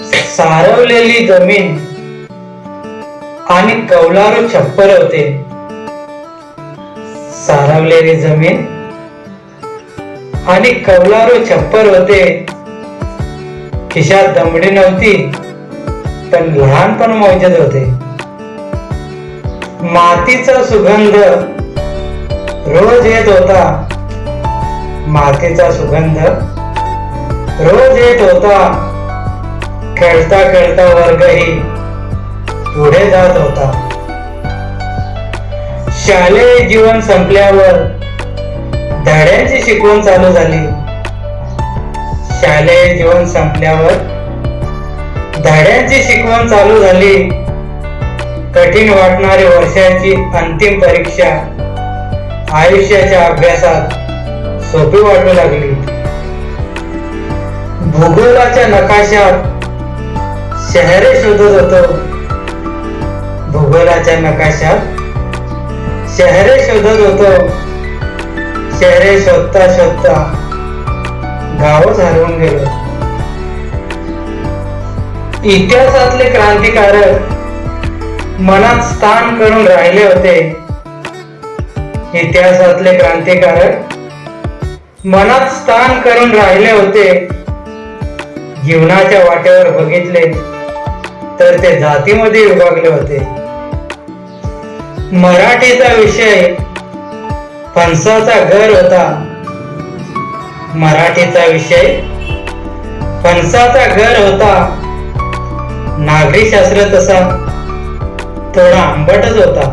सारवलेली जमीन आणि कौलारू छप्पर होते. सारवलेली जमीन आणि कौलारू छप्पर होते. खिशात दमडी नव्हती, पण लहानपण मौजत होते. मातीचा सुगंध रोज येत होता. मातीचा सुगंध रोज येत होता. खेळता खेळता वर्गही पुढे जात होता. शालेय जीवन संपल्यावर धड्यांची शिकवण चालू झाली. शालेय जीवन संपल्यावर धड्यांची शिकवण चालू झाली. कठीण वाटणारी वर्षाची अंतिम परीक्षा आयुष्याच्या अभ्यासात सोपी वाटू लागली. भूगोलाच्या नकाशात शहरे शोधत होतो. भूगोलाच्या नकाशात शहरे शोधत होतो. शहरे शोधता शोधता गावच हरवून गेलो. इतिहासातले क्रांतिकारक मनात स्थान करून राहिले होते. इतिहासातले क्रांतिकारक मनात स्थान करून राहिले होते. जीवनाच्या वाटेवर बघितले तर ते जातीमध्ये विभागले होते. मराठीचा विषय फणसाचा घर होता. मराठीचा विषय फणसाचा घर होता. नागरिक शास्त्र तसा थोडा आंबटच होता.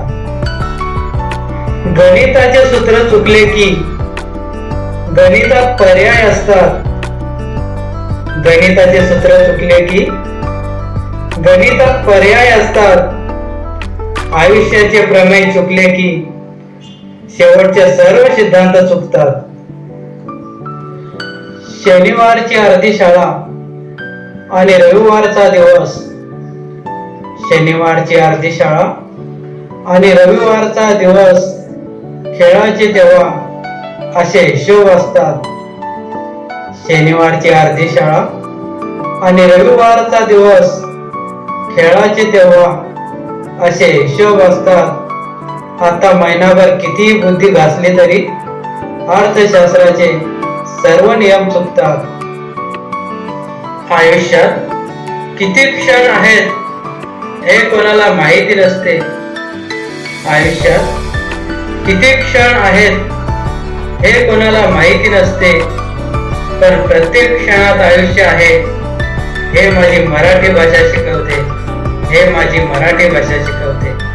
गणिताचे सूत्र चुकले की गणितात पर्याय असतात. गणिताचे सूत्र चुकले की गणितात पर्याय असतात. आयुष्याचे प्रमेय चुकले की शेवटचे सर्व सिद्धांत चुकतात. शनिवारची अर्धी शाळा आणि रविवारचा दिवस. शनिवारची अर्धी शाळा आणि रविवारचा दिवस खेळाचे तेव्हा असे हिशोब असतात. शनिवारची अर्धी शाळा आणि रविवारचा दिवस खेळाचे तेव्हा असे हिशोब असतात. आता महिनाभर कितीही बुद्धी घासली तरी अर्थशास्त्राचे सर्व नियम चुकतात. आयुष्यात किती क्षण आहेत हे कोणाला माहिती नसते. आयुष्यात किती क्षण आहेत हे कोणाला माहिती नसते. पण प्रत्येक क्षणात आयुष्य आहे हे माझी मराठी भाषा शिकवते. हे माझी मराठी भाषा शिकवते.